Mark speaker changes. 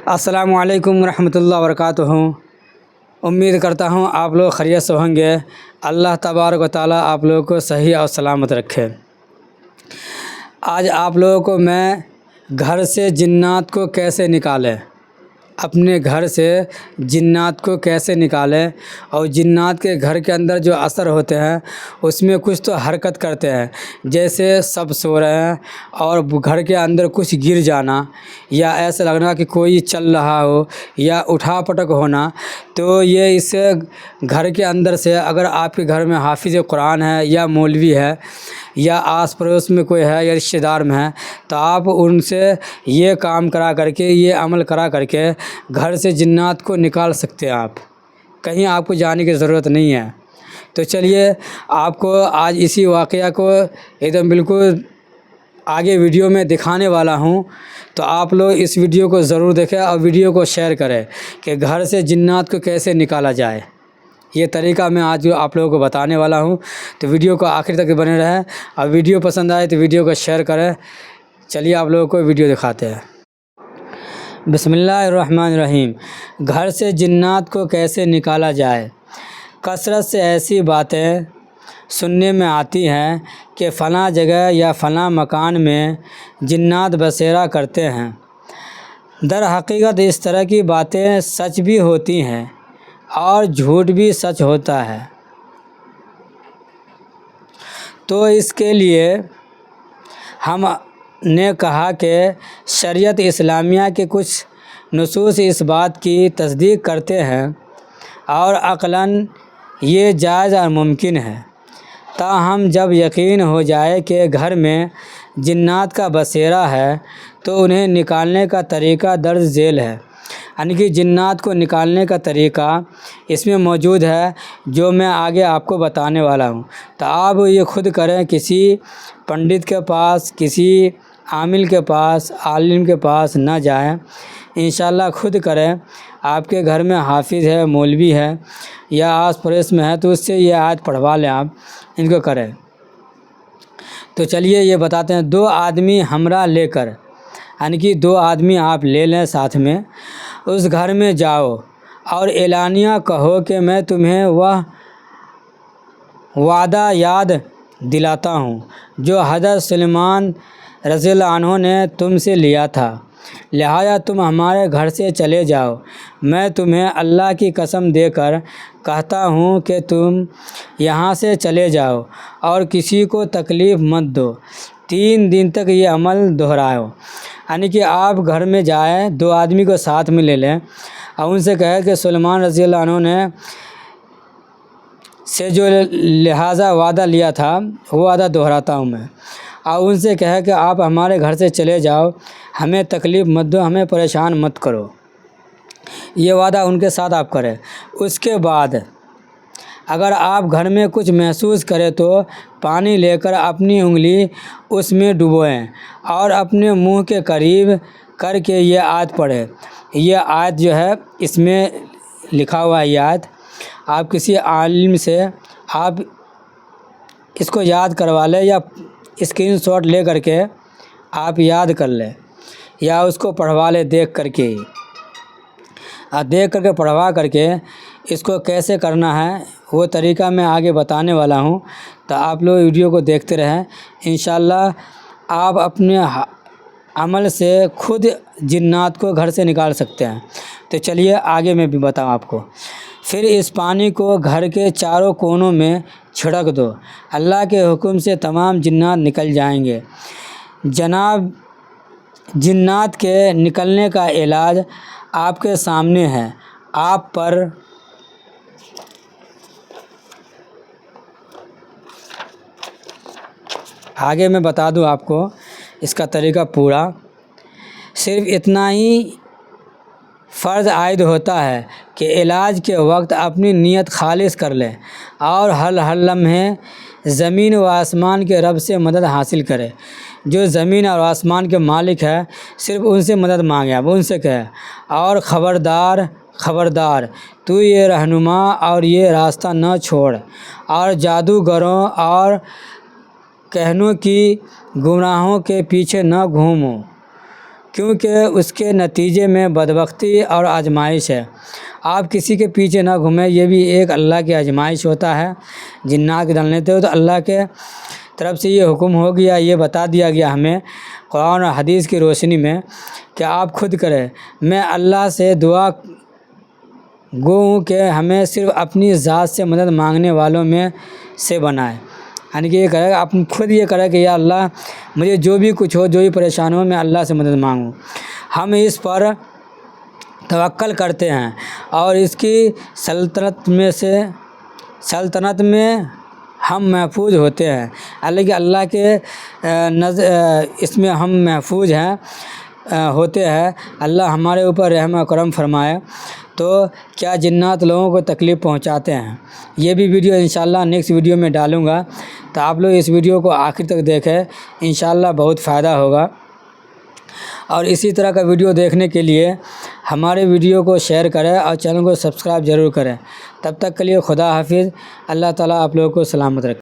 Speaker 1: السلام علیکم ورحمۃ اللہ وبرکاتہ۔ امید کرتا ہوں آپ لوگ خیریت سے ہوں گے۔ اللہ تبارک و تعالیٰ آپ لوگوں کو صحیح اور سلامت رکھے۔ آج آپ لوگوں کو میں گھر سے جنات کو کیسے نکالیں، اپنے گھر سے جنات کو کیسے نکالیں، اور جنات کے گھر کے اندر جو اثر ہوتے ہیں اس میں کچھ تو حرکت کرتے ہیں، جیسے سب سو رہے ہیں اور گھر کے اندر کچھ گر جانا، یا ایسا لگنا کہ کوئی چل رہا ہو، یا اٹھا پٹک ہونا، تو یہ اس سے گھر کے اندر سے، اگر آپ کے گھر میں حافظ قرآن ہے یا مولوی ہے یا آس پڑوس میں کوئی ہے یا رشتہ دار میں ہے، تو آپ ان سے یہ کام کرا کر کے، یہ عمل کرا کر کے گھر سے جنات کو نکال سکتے ہیں۔ آپ کہیں آپ کو جانے کی ضرورت نہیں ہے۔ تو چلیے آپ کو آج اسی واقعہ کو ایک دم بالکل آگے ویڈیو میں دکھانے والا ہوں، تو آپ لوگ اس ویڈیو کو ضرور دیکھیں اور ویڈیو کو شیئر کریں کہ گھر سے جنات کو کیسے نکالا جائے۔ یہ طریقہ میں آج آپ لوگوں کو بتانے والا ہوں، تو ویڈیو کو آخر تک بنے رہیں، اور ویڈیو پسند آئے تو ویڈیو کو شیئر کریں۔ چلیے آپ لوگوں کو ویڈیو دکھاتے ہیں۔ بسم اللہ الرحمن الرحیم۔ گھر سے جنات کو کیسے نکالا جائے۔ کثرت سے ایسی باتیں سننے میں آتی ہیں کہ فلاں جگہ یا فلاں مکان میں جنات بسیرا کرتے ہیں۔ در حقیقت اس طرح کی باتیں سچ بھی ہوتی ہیں اور جھوٹ بھی سچ ہوتا ہے۔ تو اس کے لیے ہم نے کہا کہ شریعت اسلامیہ کے کچھ نصوص اس بات کی تصدیق کرتے ہیں، اور عقلاً یہ جائز اور ممکن ہے۔ تاہم جب یقین ہو جائے کہ گھر میں جنات کا بسیرا ہے تو انہیں نکالنے کا طریقہ درج ذیل ہے۔ یعنی کہ جنات کو نکالنے کا طریقہ اس میں موجود ہے، جو میں آگے آپ کو بتانے والا ہوں۔ تو آپ یہ خود کریں، کسی پنڈت کے پاس، کسی عامل کے پاس، عالم کے پاس نہ جائیں، انشاءاللہ خود کریں۔ آپ کے گھر میں حافظ ہے، مولوی ہے یا آس پڑوس میں ہے تو اس سے یہ آیت پڑھوا لیں، آپ ان کو کریں۔ تو چلیے یہ بتاتے ہیں۔ 2 آدمی ہمراہ لے کر، یعنی کہ 2 آدمی آپ لے لیں ساتھ میں، اس گھر میں جاؤ اور اعلانیہ کہو کہ میں تمہیں وہ وعدہ یاد دلاتا ہوں جو حضرت سلیمان رضی اللہ عنہ نے تم سے لیا تھا، لہٰذا تم ہمارے گھر سے چلے جاؤ۔ میں تمہیں اللہ کی قسم دے کر کہتا ہوں کہ تم یہاں سے چلے جاؤ اور کسی کو تکلیف مت دو۔ 3 دن تک یہ عمل دہراؤ۔ یعنی کہ آپ گھر میں جائیں، 2 آدمی کو ساتھ میں لے لیں اور ان سے کہیں کہ سلیمان رضی اللہ عنہ نے سے جو لہٰذا وعدہ لیا تھا وہ وعدہ دہراتا ہوں میں، اور ان سے کہے کہ آپ ہمارے گھر سے چلے جاؤ، ہمیں تکلیف مت دو، ہمیں پریشان مت کرو۔ یہ وعدہ ان کے ساتھ آپ کریں۔ اس کے بعد اگر آپ گھر میں کچھ محسوس کریں تو پانی لے کر اپنی انگلی اس میں ڈبوئیں اور اپنے منہ کے قریب کر کے یہ آیت پڑھیں۔ یہ آیت جو ہے اس میں لکھا ہوا ہے، یہ آیت آپ کسی عالم سے آپ اس کو یاد کروا لیں، یا اسکرین شاٹ لے کر کے آپ یاد کر لیں، یا اس کو پڑھوا لیں دیکھ کر کے ہی۔ دیکھ کر کے پڑھوا کر کے اس کو کیسے کرنا ہے وہ طریقہ میں آگے بتانے والا ہوں، تو آپ لوگ ویڈیو کو دیکھتے رہیں۔ انشاءاللہ آپ اپنے عمل سے خود جنات کو گھر سے نکال سکتے ہیں۔ تو چلیے آگے میں بھی بتاؤں آپ کو۔ پھر اس پانی کو گھر کے چاروں کونوں میں چھڑک دو، اللہ کے حکم سے تمام جنات نکل جائیں گے۔ جناب، جنات کے نکلنے کا علاج آپ کے سامنے ہے۔ آپ پر آگے میں بتا دوں آپ کو اس کا طریقہ پورا، صرف اتنا ہی فرض عائد ہوتا ہے کہ علاج کے وقت اپنی نیت خالص کر لیں اور ہر لمحے زمین و آسمان کے رب سے مدد حاصل کرے۔ جو زمین اور آسمان کے مالک ہے، صرف ان سے مدد مانگے، اب ان سے کہے، اور خبردار خبردار تو یہ رہنما اور یہ راستہ نہ چھوڑ، اور جادوگروں اور کہنوں کی گمراہوں کے پیچھے نہ گھومو۔ کیونکہ اس کے نتیجے میں بدبختی اور آزمائش ہے۔ آپ کسی کے پیچھے نہ گھومیں، یہ بھی ایک اللہ کی آزمائش ہوتا ہے۔ جنات کے دل لیتے ہو تو اللہ کے طرف سے یہ حکم ہو گیا، یہ بتا دیا گیا ہمیں قرآن اور حدیث کی روشنی میں کہ آپ خود کریں۔ میں اللہ سے دعا گو ہوں کہ ہمیں صرف اپنی ذات سے مدد مانگنے والوں میں سے بنائے، یعنی کہ یہ کرے آپ خود یہ کرے کہ یا اللہ مجھے جو بھی کچھ ہو، جو بھی پریشان ہو، میں اللہ سے مدد مانگوں۔ ہم اس پر توکل کرتے ہیں اور اس کی سلطنت میں ہم محفوظ ہوتے ہیں، کہ اللہ کے اس میں ہم محفوظ ہوتے ہیں۔ اللہ ہمارے اوپر رحم و کرم فرمائے۔ تو کیا جنات لوگوں کو تکلیف پہنچاتے ہیں؟ یہ بھی ویڈیو انشاءاللہ نیکسٹ ویڈیو میں ڈالوں گا، تو آپ لوگ اس ویڈیو کو آخر تک دیکھیں، انشاءاللہ بہت فائدہ ہوگا۔ اور اسی طرح کا ویڈیو دیکھنے کے لیے ہمارے ویڈیو کو شیئر کریں اور چینل کو سبسکرائب ضرور کریں۔ تب تک کے لیے خدا حافظ۔ اللہ تعالیٰ آپ لوگوں کو سلامت رکھے۔